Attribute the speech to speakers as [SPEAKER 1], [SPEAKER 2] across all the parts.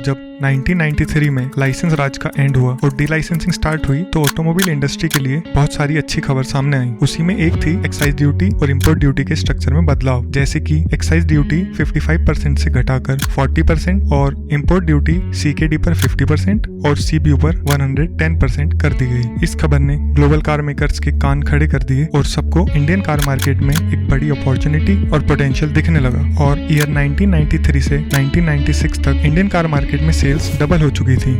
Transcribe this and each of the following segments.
[SPEAKER 1] जब 1993 में लाइसेंस राज का एंड हुआ और डी लाइसेंसिंग स्टार्ट हुई तो ऑटोमोबाइल इंडस्ट्री के लिए बहुत सारी अच्छी खबर सामने आई। उसी में एक थी एक्साइज ड्यूटी और इंपोर्ट ड्यूटी के स्ट्रक्चर में बदलाव, जैसे कि एक्साइज ड्यूटी 55% से घटाकर 40% और इंपोर्ट ड्यूटी सीकेडी पर 50% और सीबीयू पर 110% कर दी गई। इस खबर ने ग्लोबल कार मेकर्स के कान खड़े कर दिए और सबको इंडियन कार मार्केट में एक बड़ी अपॉर्चुनिटी और पोटेंशियल दिखने लगा। और ईयर 1993 से 1996 तक इंडियन कार मार्केट में सेल्स डबल हो चुकी थी।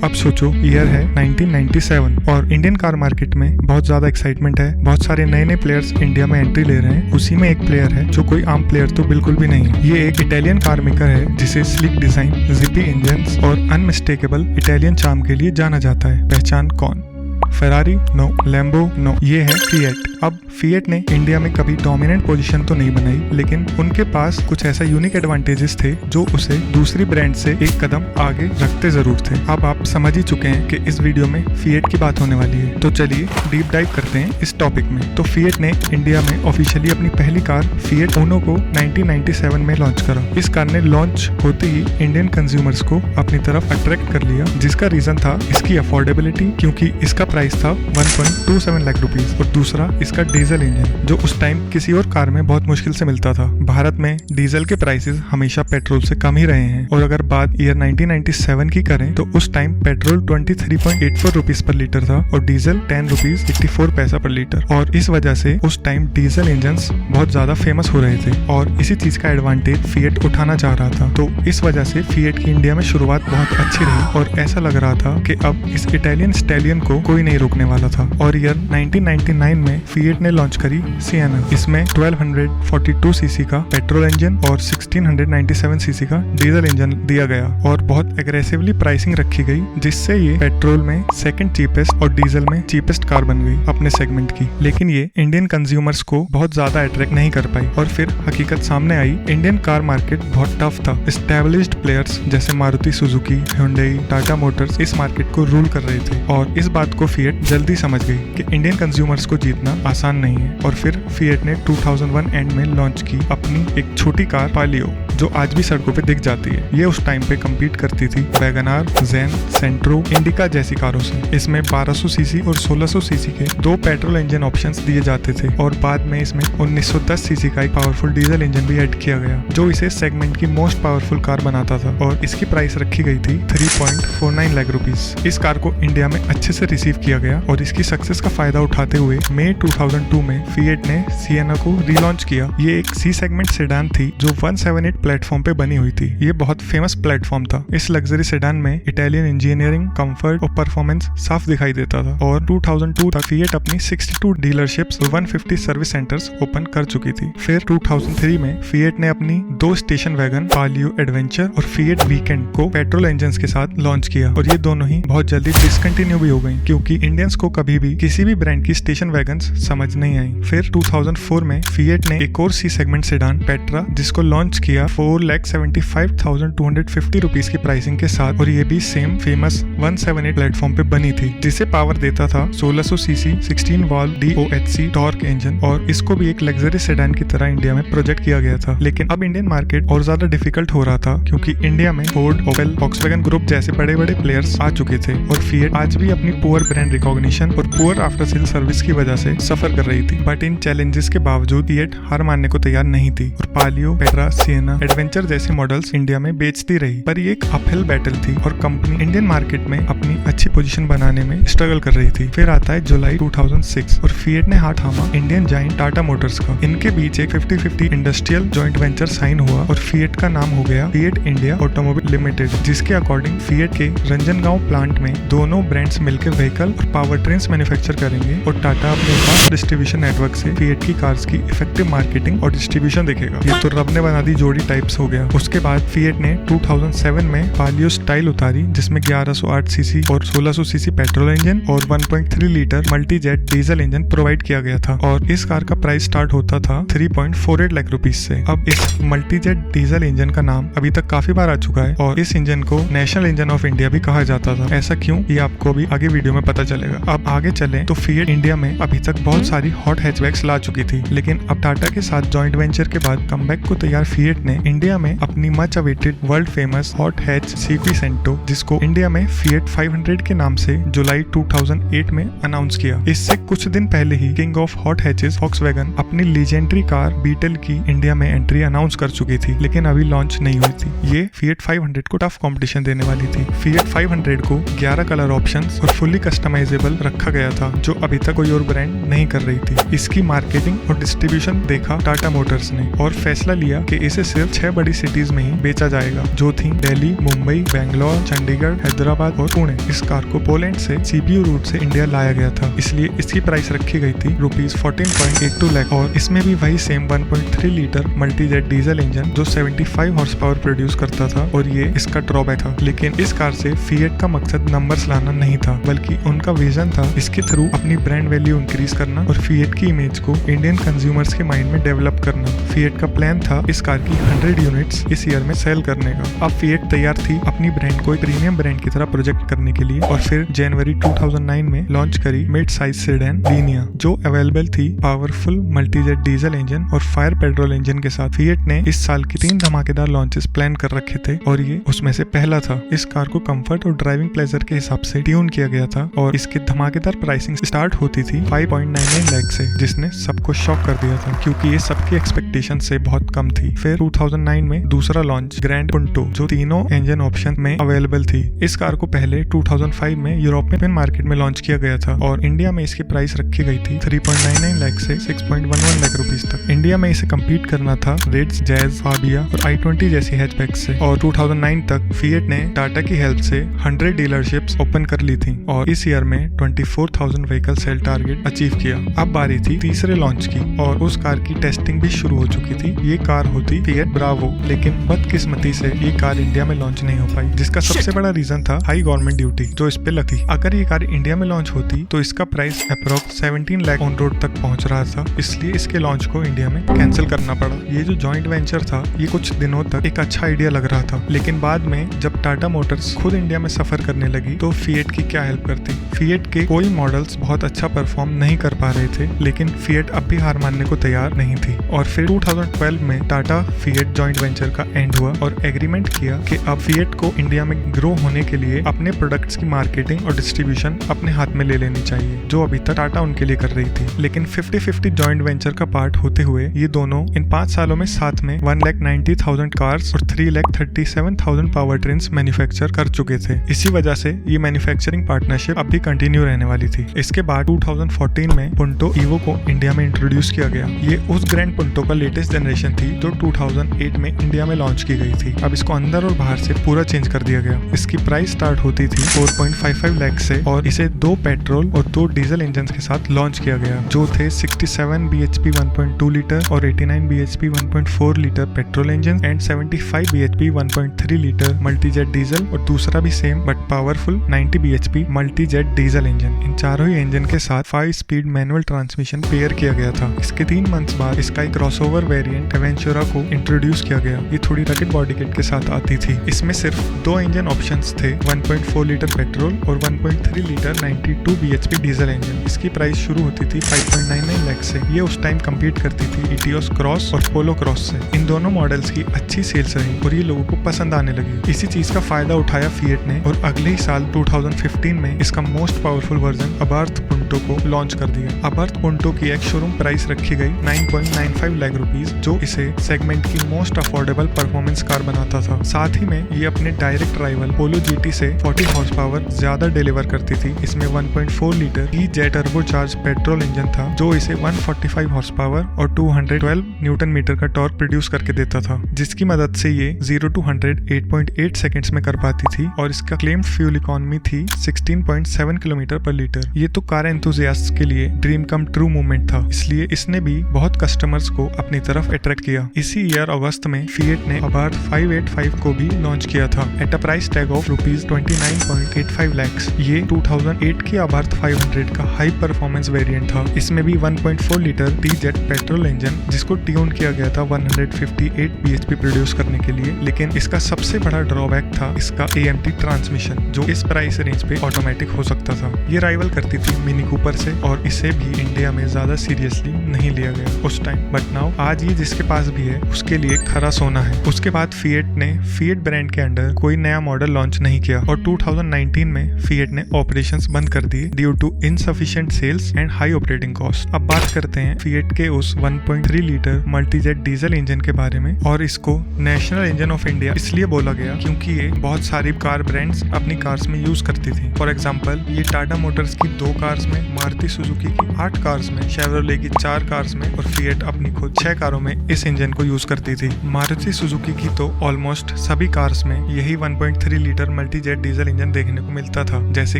[SPEAKER 1] अब सोचो ईयर है 1997 और इंडियन कार मार्केट में बहुत ज्यादा एक्साइटमेंट है। बहुत सारे नए नए प्लेयर्स इंडिया में एंट्री ले रहे हैं। उसी में एक प्लेयर है जो कोई आम प्लेयर तो बिल्कुल भी नहीं है। ये एक इटालियन कार मेकर है जिसे स्लिक डिजाइन, जिपी इंजन्स और अनमिस्टेकेबल इटालियन चार्म के लिए जाना जाता है। पहचान कौन? फेरारी? नो। लैम्बो? नो। ये है फिएट। अब फिएट ने इंडिया में कभी डोमिनेंट पोजीशन तो नहीं बनाई, लेकिन उनके पास कुछ ऐसा यूनिक एडवांटेजेस थे जो उसे दूसरी ब्रांड से एक कदम आगे रखते जरूर थे। अब आप समझ ही चुके हैं कि इस वीडियो में फिएट की बात होने वाली है, तो चलिए डीप डाइव करते हैं इस टॉपिक में। तो फिएट ने इंडिया में ऑफिशियली अपनी पहली कार फिएट ऊनो को 1997 में लॉन्च करा। इस कार ने लॉन्च होते ही इंडियन कंज्यूमर्स को अपनी तरफ अट्रैक्ट कर लिया, जिसका रीजन था इसकी अफोर्डेबिलिटी, क्योंकि इसका प्राइस था 1.27 लाख रुपीस और दूसरा इसका डीजल इंजन, जो उस टाइम किसी और कार में बहुत मुश्किल से मिलता था। भारत में डीजल के प्राइसेस हमेशा पेट्रोल से कम ही रहे हैं। और अगर बात ईयर 1997 की करें तो उस टाइम पेट्रोल 23.84 रुपीस पर लीटर था और डीजल 10 रुपीस 84 पैसा पर लीटर। और इस वजह से उस टाइम डीजल इंजन्स बहुत ज्यादा फेमस हो रहे थे और इसी चीज का एडवांटेज फिएट उठाना चाह रहा था। तो इस वजह से फिएट की इंडिया में शुरुआत बहुत अच्छी रही और ऐसा लग रहा था कि अब इस इटालियन स्टैलियन को कोई नहीं रोकने वाला था। और ईयर 1999 में फिएट ने लॉन्च करी सिएना। इसमें 1242 सीसी का पेट्रोल इंजन और 1697 सीसी का डीजल इंजन दिया गया और बहुत एग्रेसिवली प्राइसिंग रखी गई, जिससे ये पेट्रोल में सेकंड चीपेस्ट और डीजल में चीपेस्ट कार बन गई अपने सेगमेंट की। लेकिन ये इंडियन कंज्यूमर्स को बहुत ज्यादा अट्रैक्ट नहीं कर पाई और फिर हकीकत सामने आई, इंडियन कार मार्केट बहुत टफ था। एस्टैब्लिश्ड प्लेयर्स जैसे Maruti Suzuki, hyundai, Tata Motors इस मार्केट को रूल कर रहे थे और इस बात को फिएट जल्दी समझ गई कि इंडियन कंज्यूमर्स को जीतना आसान नहीं है। और फिर फिएट ने 2001 एंड में लॉन्च की अपनी एक छोटी कार पालियो, जो आज भी सड़कों पे दिख जाती है। ये उस टाइम पे कम्पीट करती थी वैगनार, जेन, सेंट्रो, इंडिका जैसी कारों से। इसमें 1200 सीसी और 1600 सीसी के दो पेट्रोल इंजन ऑप्शंस दिए जाते थे और बाद में इसमें 1910 सीसी का एक पावरफुल डीजल इंजन भी ऐड किया गया, जो इसे सेगमेंट की मोस्ट पावरफुल कार बनाता था। और इसकी प्राइस रखी गई थी 3.49 लाख रुपीस। इस कार को इंडिया में अच्छे से रिसीव किया गया और इसकी सक्सेस का फायदा उठाते हुए मई 2002 में फिएट ने सिएना को रीलॉन्च किया। ये एक सी सेगमेंट सेडान थी जो 178 प्लेटफॉर्म पे बनी हुई थी। ये बहुत फेमस प्लेटफॉर्म था। इस लग्जरी सेडान में इटालियन इंजीनियरिंग, कंफर्ट और परफॉर्मेंस साफ दिखाई देता था। और 2002 तक फिएट अपनी 62 डीलरशिप्स और 150 सर्विस सेंटर्स ओपन कर चुकी थी। फिर 2003 में फिएट ने अपनी दो स्टेशन वैगन पालियो एडवेंचर और फिएट वीकेंड को पेट्रोल इंजन के साथ लॉन्च किया और ये दोनों ही बहुत जल्दी डिसकंटिन्यू भी हो गई, क्योंकि इंडियंस को कभी भी किसी भी ब्रांड की स्टेशन वैगन्स समझ नहीं आई। फिर 2004 में फिएट ने एक और सी सेगमेंट सेडान पेट्रा, जिसको लॉन्च किया 4,75,250 रुपीस की प्राइसिंग के साथ और ये भी सेम फेमस 178 प्लेटफॉर्म पे बनी थी, जिसे पावर देता था 1600 CC 16 valve DOHC torque engine और इसको भी एक लग्जरी सेडान की तरह इंडिया में प्रोजेक्ट किया गया था। लेकिन अब इंडियन मार्केट और ज्यादा डिफिकल्ट हो रहा था, क्योंकि इंडिया में फोर्ड, ओपेल, वॉक्सवैगन ग्रुप जैसे बड़े बड़े प्लेयर्स आ चुके थे और फिएट आज भी अपनी पुअर ब्रांड रिकॉग्निशन और पुअर आफ्टर सेल सर्विस की वजह से सफर कर रही थी। बट इन चैलेंजेस के बावजूद फिएट हार मानने को तैयार नहीं थी और पालियो, पेट्रा, सिएना, एडवेंचर जैसे मॉडल्स इंडिया में बेचती रही। पर ये एक अपहिल बैटल थी और कंपनी इंडियन मार्केट में अपनी अच्छी पोजीशन बनाने में स्ट्रगल कर रही थी। फिर आता है जुलाई 2006 और फिएट ने हाथ थामा इंडियन जायंट टाटा मोटर्स का। इनके बीच एक 50-50 इंडस्ट्रियल जॉइंट वेंचर साइन हुआ और फिएट का नाम हो गया फिएट इंडिया ऑटोमोबाइल लिमिटेड, जिसके अकॉर्डिंग फिएट के रंजनगांव प्लांट में दोनों ब्रांड्स मिलकर व्हीकल और पावर ट्रेन्स मैन्युफैक्चर करेंगे और टाटा अपने फास्ट डिस्ट्रीब्यूशन नेटवर्क से फिएट की कार्स की इफेक्टिव मार्केटिंग और डिस्ट्रीब्यूशन देखेगा। ये तो रब ने बना दी जोड़ी टाइप्स हो गया। उसके बाद फिएट ने 2007 में पालियो स्टाइल उतारी, जिसमें 1108 सीसी और 1600 सीसी पेट्रोल इंजन और 1.3 litre multi jet diesel engine provide किया गया था और इस कार का प्राइस स्टार्ट होता था 3.48 लाख रुपीस से। अब इस मल्टी जेट डीजल इंजन का नाम अभी तक काफी बार आ चुका है और इस इंजन को नेशनल इंजन ऑफ इंडिया भी कहा जाता था। ऐसा क्यों, ये आपको भी आगे वीडियो में पता चलेगा। अब आगे चलें तो फिएट इंडिया में अभी तक बहुत सारी हॉट हैचबैक्स ला चुकी थी, लेकिन अब टाटा के साथ जॉइंट वेंचर के बाद कमबैक को तैयार फिएट ने इंडिया में अपनी much awaited world famous hot hatch Cinquecento, जिसको इंडिया में फिएट 500 के नाम से जुलाई 2008 में अनाउंस किया। इससे कुछ दिन पहले ही king of hot hatches Volkswagen अपनी लीजेंडरी कार बीटल की इंडिया में एंट्री अनाउंस कर चुकी थी, लेकिन अभी लॉन्च नहीं हुई थी। ये फिएट 500 को टफ कंपटीशन देने वाली थी। फिएट 500 को 11 कलर ऑप्शंस और फुल्ली कस्टमाइजेबल रखा गया था, जो अभी तक कोई और ब्रांड नहीं कर रही थी। इसकी मार्केटिंग और डिस्ट्रीब्यूशन देखा टाटा मोटर्स ने और फैसला लिया कि इसे सिर्फ 6 बड़ी सिटीज में ही बेचा जाएगा, जो थी दिल्ली, मुंबई, बेंगलोर, चंडीगढ़, हैदराबाद और पुणे। इस कार को पोलैंड से सीपीयू रूट से इंडिया लाया गया था, इसलिए इसकी प्राइस रखी गई थी ₹14.82 लाख और इसमें भी वही same 1.3 litre multijet diesel engine जो 75 हॉर्स पावर प्रोड्यूस करता था, और ये इसका ड्रॉबैक था। लेकिन इस कार से फिएट का मकसद नंबर्स लाना नहीं था, बल्कि उनका विजन था इसके थ्रू अपनी ब्रांड वैल्यू इंक्रीज करना और फिएट की इमेज को इंडियन कंज्यूमर्स के माइंड में डेवलप करना। फिएट का प्लान था इस कार की 100 यूनिट्स इस ईयर में सेल करने का। अब फिएट तैयार थी अपनी ब्रांड को एक प्रीमियम ब्रांड की तरह प्रोजेक्ट करने के लिए, और फिर जनवरी 2009 में लॉन्च करी मिड साइज सेडान लीनिया, जो अवेलेबल थी पावरफुल मल्टीजेट डीजल इंजन और फायर पेट्रोल इंजन के साथ। फिएट ने इस साल की 3 धमाकेदार लॉन्चेस प्लान कर रखे थे और ये उसमें से पहला था। इस कार को कंफर्ट और ड्राइविंग प्लेजर के हिसाब से ट्यून किया गया था और इसकी धमाकेदार प्राइसिंग स्टार्ट होती थी 5.99 लाख से, जिसने सबको शॉक कर दिया था क्योंकि ये सबकी एक्सपेक्टेशन से बहुत कम थी। फिर 2009 में दूसरा लॉन्च ग्रैंड पुंटो, जो तीनों इंजन ऑप्शन में अवेलेबल थी। इस कार को पहले 2005 में यूरोपियन मार्केट में लॉन्च किया गया था और इंडिया में इसकी प्राइस रखी गई थी 3.99 लाख से 6.11 लाख रुपीस तक। इंडिया में इसे कम्पीट करना था रेड्स, जैज, फाबिया और i20 जैसी हैचबैक से। और 2009 तक फिएट ने टाटा की हेल्प से 100 डीलरशिप्स ओपन कर ली थी और इस ईयर में 24,000 व्हीकल सेल टारगेट अचीव किया। अब बारी थी तीसरे लॉन्च की और उस कार की टेस्टिंग भी शुरू हो चुकी थी। ये कार होती फिएट ब्रावो, लेकिन बदकिस्मती से ये कार इंडिया में लॉन्च नहीं हो पाई, जिसका सबसे बड़ा रीजन था हाई गवर्नमेंट ड्यूटी जो इस पे लगी। अगर ये कार इंडिया में लॉन्च होती तो इसका price approx 17 lakh on road तक पहुंच रहा था, इसलिए इसके लॉन्च को इंडिया में कैंसिल करना पड़ा। ये जो जॉइंट वेंचर था ये कुछ दिनों तक एक अच्छा आइडिया लग रहा था, लेकिन बाद में जब टाटा मोटर्स खुद इंडिया में सफर करने लगी तो फिएट की क्या हेल्प करती। फिएट के कोई मॉडल्स बहुत अच्छा परफॉर्म नहीं कर पा रहे थे, लेकिन फिएट अब भी हार मानने को तैयार नहीं थी। और फिर 2012 में टाटा फिएट जॉइंट वेंचर का एंड हुआ और एग्रीमेंट किया कि अब फिएट को इंडिया में ग्रो होने के लिए अपने प्रोडक्ट्स की मार्केटिंग और डिस्ट्रीब्यूशन अपने हाथ में ले लेनी चाहिए, जो अभी तक टाटा उनके लिए कर रही थी। लेकिन 50-50 जॉइंट वेंचर का पार्ट होते हुए ये दोनों इन 5 सालों में साथ में 1,90,000 कार्स और 3,37,000 पावर ट्रेन्स मैन्युफैक्चर कर चुके थे। इसी वजह से ये मैन्युफैक्चरिंग पार्टनरशिप अब भी कंटिन्यू रहने वाली थी। इसके बाद 2014 में पुंटो ईवो को इंडिया में इंट्रोड्यूस किया गया। ये उस ग्रैंड पुंटो का लेटेस्ट जनरेशन थी जो 2008 में इंडिया में लॉन्च की गई थी। अब इसको अंदर और बाहर से पूरा चेंज कर दिया गया। इसकी प्राइस स्टार्ट होती थी 4.55 लाख से और इसे 2 पेट्रोल और 2 डीजल इंजन के साथ लॉन्च किया गया, जो थे 67 bhp 1.2 लीटर और 89 bhp 1.4 litre petrol engine and 75 bhp 1.3 litre multijet diesel और दूसरा भी same but powerful 90 bhp multijet diesel engine. इन चारों ही इंजन के साथ 5 स्पीड मैनुअल ट्रांसमिशन पेयर किया गया था। इसके 3 मंथ्स बाद इसका एक क्रॉसओवर वेरिएंट एवेंचुरा को इंट्रोड्यूस किया गया। ये थोड़ी रकेट बॉडी किट के साथ आती थी। इसमें सिर्फ 2 इंजन ऑप्शंस थे, 1.4 लीटर पेट्रोल और 1.3 लीटर 92 bhp डीजल इंजन। इसकी प्राइस शुरू होती थी 5.99 लाख से। ये उस टाइम कम्पीट करती थी इटियोस क्रॉस और पोलो क्रॉस से। इन दोनों मॉडल्स की अच्छी सेल्स रही और ये लोगों को पसंद आने लगी। इसी चीज का फायदा उठाया फिएट ने और अगले ही साल 2015 में इसका most powerful version Abarth Punto को लॉन्च कर दिया। अबार्थ पुंटो की एक शोरूम प्राइस रखी गई 9.95 लाख रुपीस, जो इसे सेगमेंट की मोस्ट अफोर्डेबल परफॉर्मेंस कार बनाता था। साथ ही में ये अपने डायरेक्ट राइवल पोलो जीटी से 40 हॉर्स पावर ज्यादा डिलीवर करती थी। इसमें 1.4 लीटर ई-जेट टर्बोचार्ज पेट्रोल इंजन था, जो इसे 145 हॉर्स पावर और 212 न्यूटन मीटर का टॉर्क प्रोड्यूस करके देता था, जिसकी मदद से ये 0 to 100 8.8 सेकंड्स में कर पाती थी और इसका क्लेम्ड फ्यूल इकोनॉमी थी 16.7 किलोमीटर पर लीटर। ये तो कार एंथुसियास्ट्स के लिए ड्रीम कम ट्रू मूवमेंट था, इसलिए इसने भी बहुत कस्टमर्स को अपनी तरफ अट्रैक्ट किया। इसी ईयर अगस्त में फिएट ने अबार्थ 585 को भी लॉन्च किया था at a price tag of ₹29.85 lakh. ये 2008 की अबार्थ 500 का हाई परफॉर्मेंस वेरिएंट था। इसमें भी 1.4 लीटर डी-जेट पेट्रोल इंजन, जिसको ट्यून किया गया था 158 bhp प्रोड्यूस करने के लिए। लेकिन इसका सबसे बड़ा ड्रॉबैक था इसका AMT ट्रांसमिशन, जो इस प्राइस रेंज पे ऑटोमेटिक हो सकता था। ये राइवल करती थी मिनी ऊपर से, और इसे भी इंडिया में ज्यादा सीरियसली नहीं लिया गया उस टाइम। बट नाउ आज ये जिसके पास भी है उसके लिए खरा सोना है। उसके बाद फिएट ने फिएट ब्रांड के अंडर कोई नया मॉडल लॉन्च नहीं किया और 2019 में फिएट ने ऑपरेशंस बंद कर दिए due to insufficient sales and high operating cost. अब बात करते हैं फिएट के उस 1.3 लीटर मल्टीजेट डीजल इंजन के बारे में। और इसको नेशनल इंजन ऑफ इंडिया इसलिए बोला गया क्योंकि ये बहुत सारी कार ब्रांड्स अपनी कार्स में यूज करती थी। फॉर एग्जांपल ये टाटा मोटर्स की 2 कार्स में, मारुति सुजुकी की 8 कार्स में, शेवरोले की 4 कार्स में और फिएट अपनी खुद 6 कारों में इस इंजन को यूज करती थी। मारुति सुजुकी की तो ऑलमोस्ट सभी कार्स में यही 1.3 लीटर मल्टीजेट डीजल इंजन देखने को मिलता था, जैसे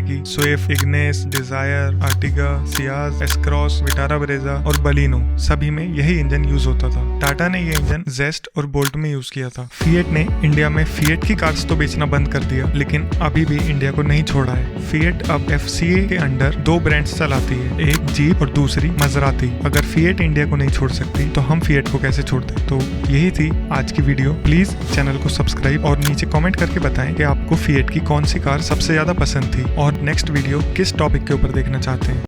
[SPEAKER 1] कि Swift, Ignis, Dzire, Ertiga, Ciaz, S Cross, Vitara Brezza और बलिनो, सभी में यही इंजन यूज होता था। टाटा ने ये इंजन जेस्ट और बोल्ट में यूज किया था। फिएट ने इंडिया में फिएट की कार्स तो बेचना बंद कर दिया, लेकिन अभी भी इंडिया को नहीं छोड़ा है। फिएट अब FCA के अंडर 2 ब्रांड्स चलाती है, एक जीप और दूसरी मजराती। अगर फिएट इंडिया को नहीं छोड़ सकती तो हम फिएट को कैसे छोड़ दें। तो यही थी आज की वीडियो। प्लीज चैनल को सब्सक्राइब और नीचे कमेंट करके बताएं कि आपको फिएट की कौन सी कार सबसे ज्यादा पसंद थी और नेक्स्ट वीडियो किस टॉपिक के ऊपर देखना चाहते हैं।